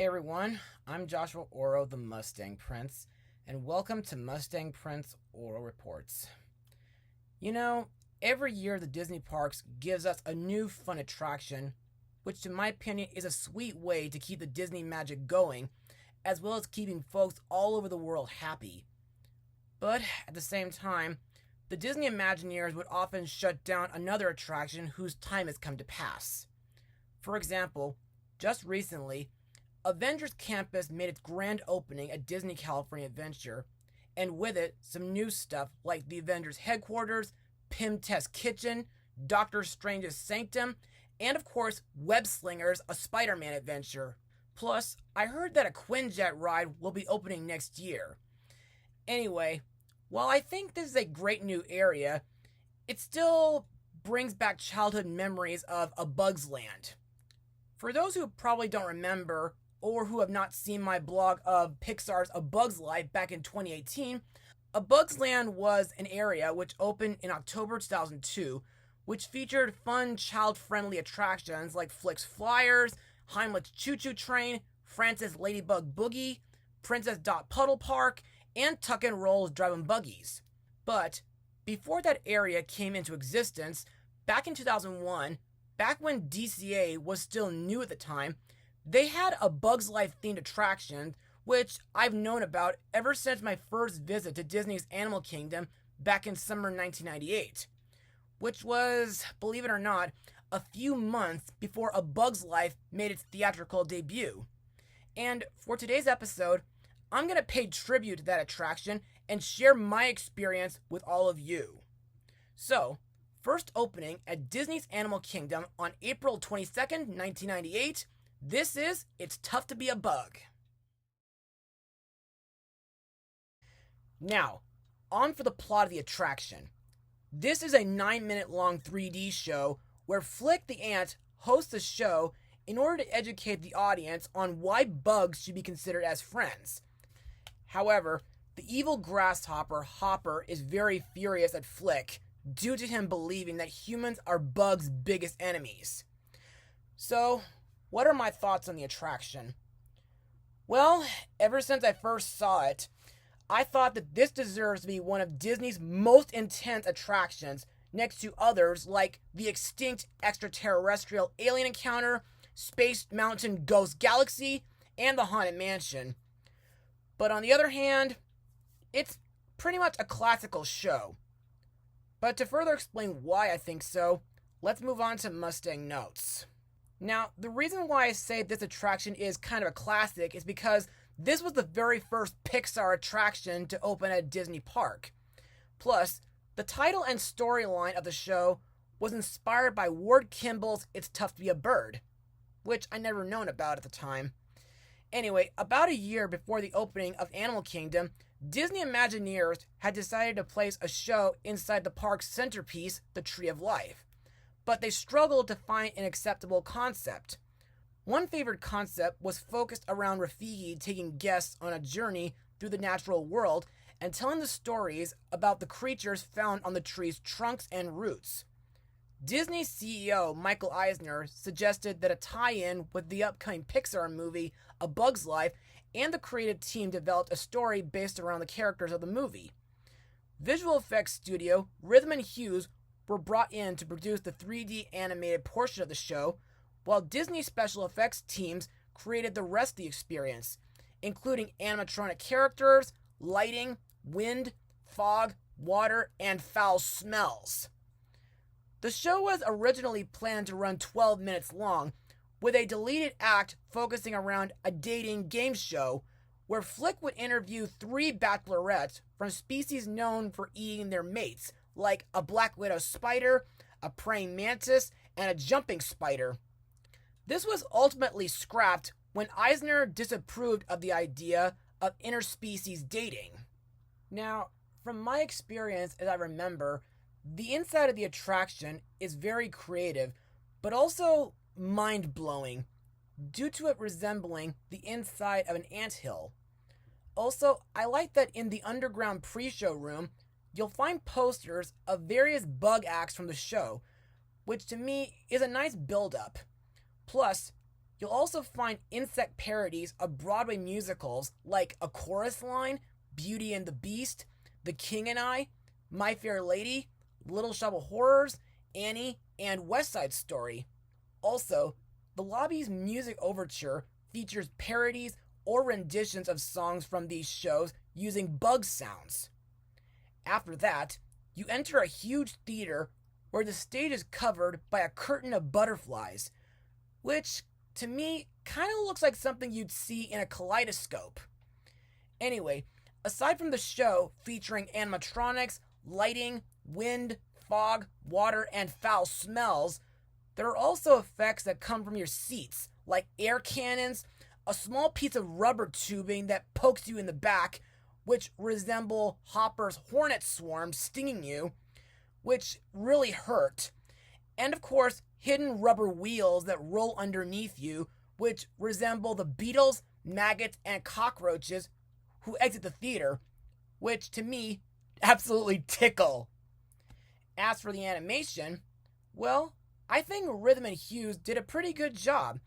Hey everyone, I'm Joshua Orro, the Mustang Prince, and welcome to Mustang Prince Orro Reports. You know, every year the Disney parks gives us a new fun attraction, which in my opinion is a sweet way to keep the Disney magic going, as well as keeping folks all over the world happy. But at the same time, the Disney Imagineers would often shut down another attraction whose time has come to pass. For example, just recently, Avengers Campus made its grand opening at Disney California Adventure, and with it, some new stuff like the Avengers headquarters, Pym Test Kitchen, Doctor Strange's Sanctum, and of course, Web Slingers, a Spider-Man adventure. Plus, I heard that a Quinjet ride will be opening next year. Anyway, while I think this is a great new area, it still brings back childhood memories of A Bug's Land. For those who probably don't remember, or who have not seen my blog of Pixar's A Bug's Life back in 2018, A Bug's Land was an area which opened in October 2002, which featured fun child-friendly attractions like Flick's Flyers, Heimlich's Choo Choo Train, France's Ladybug Boogie, Princess Dot Puddle Park, and Tuck and Roll's Drive-In Buggies. But before that area came into existence, back in 2001, back when DCA was still new at the time, they had a Bug's Life themed attraction, which I've known about ever since my first visit to Disney's Animal Kingdom back in summer 1998, which was, believe it or not, a few months before A Bug's Life made its theatrical debut. And for today's episode, I'm going to pay tribute to that attraction and share my experience with all of you. So, first opening at Disney's Animal Kingdom on April 22nd, 1998, this is It's Tough to Be a Bug. Now, on for the plot of the attraction. This is a 9-minute long 3D show where Flick the Ant hosts the show in order to educate the audience on why bugs should be considered as friends. However, the evil grasshopper Hopper is very furious at Flick due to him believing that humans are bugs' biggest enemies. So, what are my thoughts on the attraction? Well, ever since I first saw it, I thought that this deserves to be one of Disney's most intense attractions, next to others like the extinct extraterrestrial alien encounter, Space Mountain Ghost Galaxy, and the Haunted Mansion. But on the other hand, it's pretty much a classical show. But to further explain why I think so, let's move on to Mustang notes. Now, the reason why I say this attraction is kind of a classic is because this was the very first Pixar attraction to open at a Disney park. Plus, the title and storyline of the show was inspired by Ward Kimball's It's Tough to Be a Bird, which I never known about at the time. Anyway, about a year before the opening of Animal Kingdom, Disney Imagineers had decided to place a show inside the park's centerpiece, the Tree of Life. But they struggled to find an acceptable concept. One favorite concept was focused around Rafiki taking guests on a journey through the natural world and telling the stories about the creatures found on the tree's trunks and roots. Disney CEO Michael Eisner suggested that a tie-in with the upcoming Pixar movie A Bug's Life, and the creative team developed a story based around the characters of the movie. Visual effects studio Rhythm and Hues were brought in to produce the 3D animated portion of the show, while Disney special effects teams created the rest of the experience, including animatronic characters, lighting, wind, fog, water, and foul smells. The show was originally planned to run 12 minutes long, with a deleted act focusing around a dating game show where Flick would interview 3 bachelorettes from species known for eating their mates, like a black widow spider, a praying mantis, and a jumping spider. This was ultimately scrapped when Eisner disapproved of the idea of interspecies dating. Now, from my experience as I remember, the inside of the attraction is very creative, but also mind-blowing, due to it resembling the inside of an anthill. Also, I like that in the underground pre-show room, you'll find posters of various bug acts from the show, which to me is a nice build-up. Plus, You'll also find insect parodies of Broadway musicals like A Chorus Line, Beauty and the Beast, The King and I, My Fair Lady, Little Shop of Horrors, Annie, and West Side Story. Also, the lobby's music overture features parodies or renditions of songs from these shows using bug sounds. After that, you enter a huge theater where the stage is covered by a curtain of butterflies, which, to me, kind of looks like something you'd see in a kaleidoscope. Anyway, aside from the show featuring animatronics, lighting, wind, fog, water, and foul smells, there are also effects that come from your seats, like air cannons, a small piece of rubber tubing that pokes you in the back, which resemble Hopper's hornet swarm stinging you, which really hurt, and of course, hidden rubber wheels that roll underneath you, which resemble the beetles, maggots, and cockroaches who exit the theater, which to me absolutely tickle. As for the animation, well, I think Rhythm and Hughes did a pretty good job,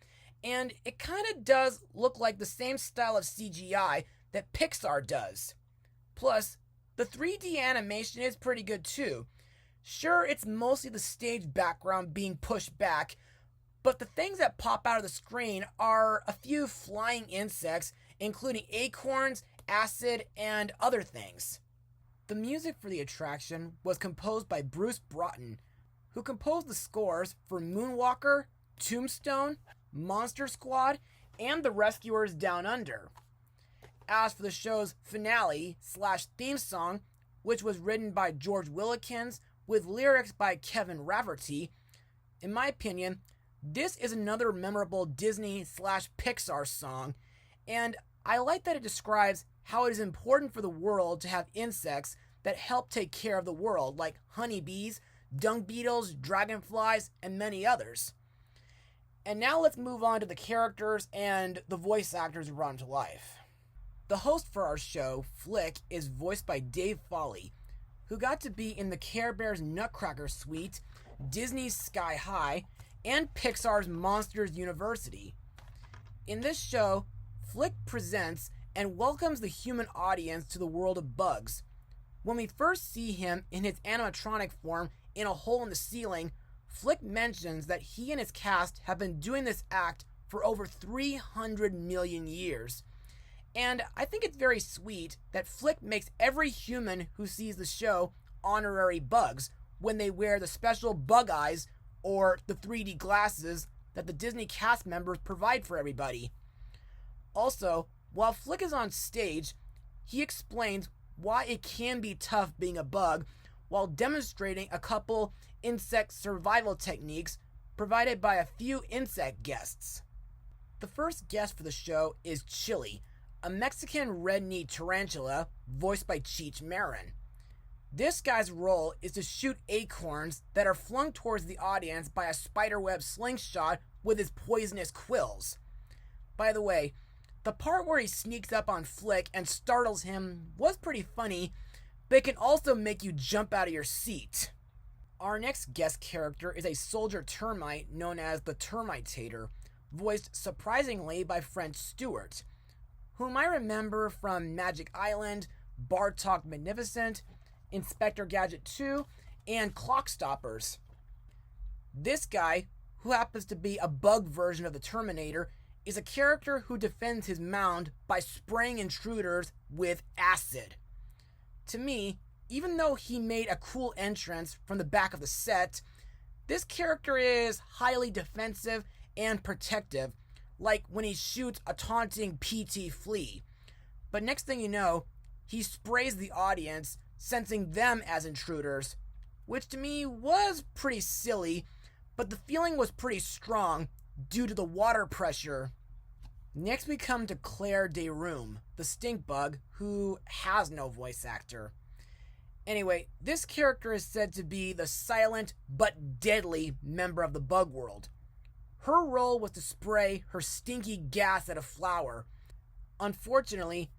and it kind of does look like the same style of CGI that Pixar does. Plus, the 3D animation is pretty good too. Sure, it's mostly the stage background being pushed back, but the things that pop out of the screen are a few flying insects, including acorns, acid, and other things. The music for the attraction was composed by Bruce Broughton, who composed the scores for Moonwalker, Tombstone, Monster Squad, and The Rescuers Down Under. As for the show's finale/theme song, which was written by George Willikins with lyrics by Kevin Rafferty, in my opinion, this is another memorable Disney/Pixar song, and I like that it describes how it is important for the world to have insects that help take care of the world, like honeybees, dung beetles, dragonflies, and many others. And now let's move on to the characters and the voice actors brought to life. The host for our show, Flick, is voiced by Dave Foley, who got to be in the Care Bears Nutcracker Suite, Disney's Sky High, and Pixar's Monsters University. In this show, Flick presents and welcomes the human audience to the world of bugs. When we first see him in his animatronic form in a hole in the ceiling, Flick mentions that he and his cast have been doing this act for over 300 million years. And I think it's very sweet that Flick makes every human who sees the show honorary bugs when they wear the special bug eyes or the 3D glasses that the Disney cast members provide for everybody. Also, while Flick is on stage, he explains why it can be tough being a bug while demonstrating a couple insect survival techniques provided by a few insect guests. The first guest for the show is Chili, a Mexican red-kneed tarantula voiced by Cheech Marin. This guy's role is to shoot acorns that are flung towards the audience by a spiderweb slingshot with his poisonous quills. By the way, the part where he sneaks up on Flick and startles him was pretty funny, but it can also make you jump out of your seat. Our next guest character is a soldier termite known as the Termite-ator, voiced surprisingly by French Stewart, whom I remember from Magic Island, Bartok Magnificent, Inspector Gadget 2, and Clock Stoppers. This guy, who happens to be a bug version of the Terminator, is a character who defends his mound by spraying intruders with acid. To me, even though he made a cool entrance from the back of the set, this character is highly defensive and protective, like when he shoots a taunting PT flea. But next thing you know, he sprays the audience, sensing them as intruders, which to me was pretty silly, but the feeling was pretty strong due to the water pressure. Next we come to Claire de Room, the stink bug, who has no voice actor. Anyway, this character is said to be the silent but deadly member of the bug world. Her role was to spray her stinky gas at a flower. Unfortunately,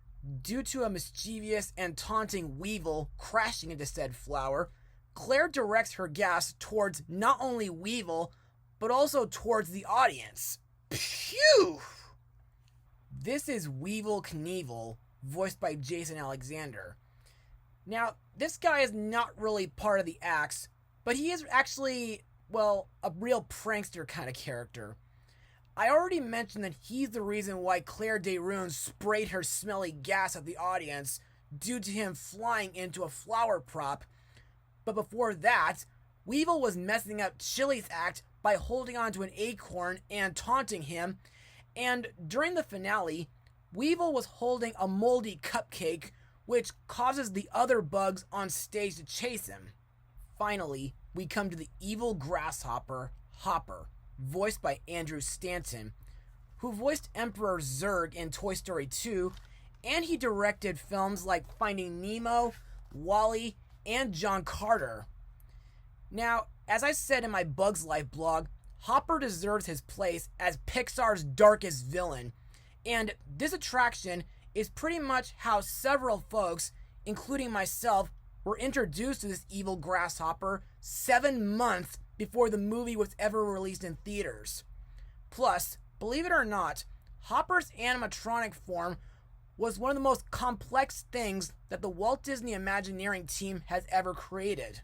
due to a mischievous and taunting weevil crashing into said flower, Claire directs her gas towards not only Weevil, but also towards the audience. Phew! This is Weevil Knievel, voiced by Jason Alexander. Now, this guy is not really part of the acts, but he is actually, well, a real prankster kind of character. I already mentioned that he's the reason why Claire de Rune sprayed her smelly gas at the audience due to him flying into a flower prop. But before that, Weevil was messing up Chili's act by holding onto an acorn and taunting him, and during the finale, Weevil was holding a moldy cupcake, which causes the other bugs on stage to chase him. Finally, we come to the evil grasshopper, Hopper, voiced by Andrew Stanton, who voiced Emperor Zurg in Toy Story 2, and he directed films like Finding Nemo, WALL-E, and John Carter. Now, as I said in my Bugs Life blog, Hopper deserves his place as Pixar's darkest villain, and this attraction is pretty much how several folks, including myself, were introduced to this evil grasshopper 7 months before the movie was ever released in theaters. Plus, believe it or not, Hopper's animatronic form was one of the most complex things that the Walt Disney Imagineering team has ever created.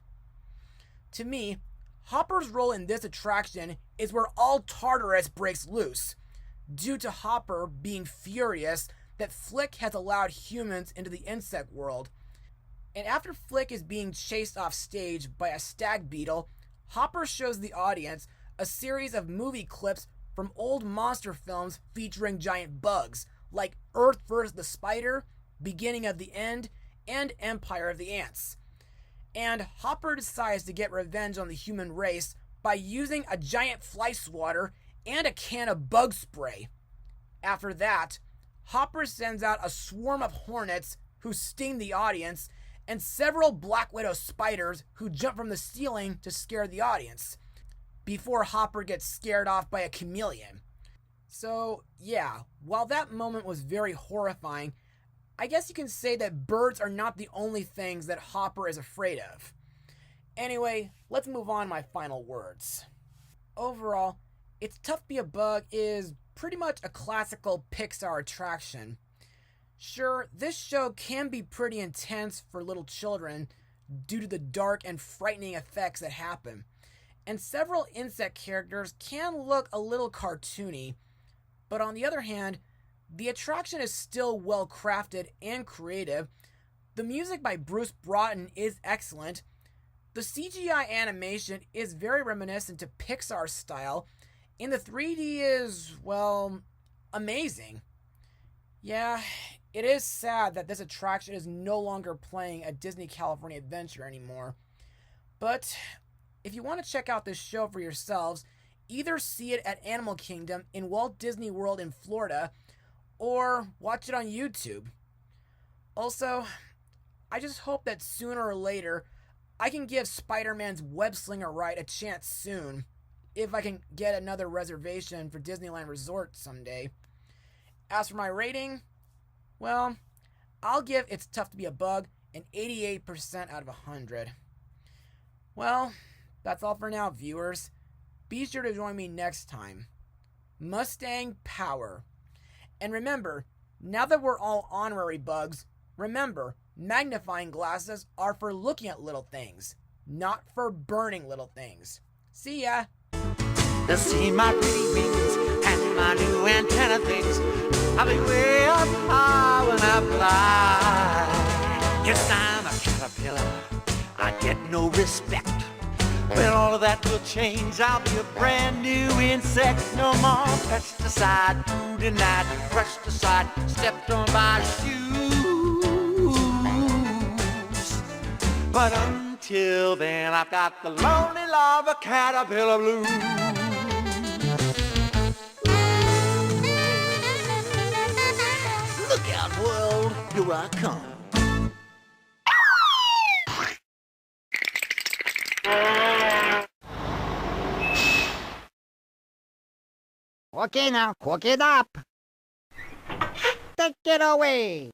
To me, Hopper's role in this attraction is where all Tartarus breaks loose, due to Hopper being furious that Flick has allowed humans into the insect world. And after Flick is being chased off stage by a stag beetle, Hopper shows the audience a series of movie clips from old monster films featuring giant bugs, like Earth vs. the Spider, Beginning of the End, and Empire of the Ants. And Hopper decides to get revenge on the human race by using a giant fly swatter and a can of bug spray. After that, Hopper sends out a swarm of hornets who sting the audience, and several Black Widow spiders who jump from the ceiling to scare the audience, before Hopper gets scared off by a chameleon. So, yeah, while that moment was very horrifying, I guess you can say that birds are not the only things that Hopper is afraid of. Anyway, let's move on to my final words. Overall, It's Tough to Be a Bug is pretty much a classical Pixar attraction. Sure, this show can be pretty intense for little children due to the dark and frightening effects that happen, and several insect characters can look a little cartoony, but on the other hand, the attraction is still well crafted and creative. The music by Bruce Broughton is excellent. The CGI animation is very reminiscent to Pixar style, and the 3D is, well, amazing. Yeah, it is sad that this attraction is no longer playing at Disney California Adventure anymore. But if you want to check out this show for yourselves, either see it at Animal Kingdom in Walt Disney World in Florida, or watch it on YouTube. Also, I just hope that sooner or later, I can give Spider-Man's Web Slinger ride a chance soon, if I can get another reservation for Disneyland Resort someday. As for my rating, well, I'll give It's Tough to Be a Bug an 88% out of 100. Well, that's all for now, viewers. Be sure to join me next time. Mustang Power. And remember, now that we're all honorary bugs, remember, magnifying glasses are for looking at little things, not for burning little things. See ya! To see my pretty wings and my new antenna things, I'll be way up high when I fly. Yes, I'm a caterpillar, I get no respect. When all of that will change, I'll be a brand new insect. No more pesticide, food and night, brushed aside, stepped on by shoes. But until then, I've got the lonely lava caterpillar blues. Look out, world, here I come. Okay now, cook it up. Take it away.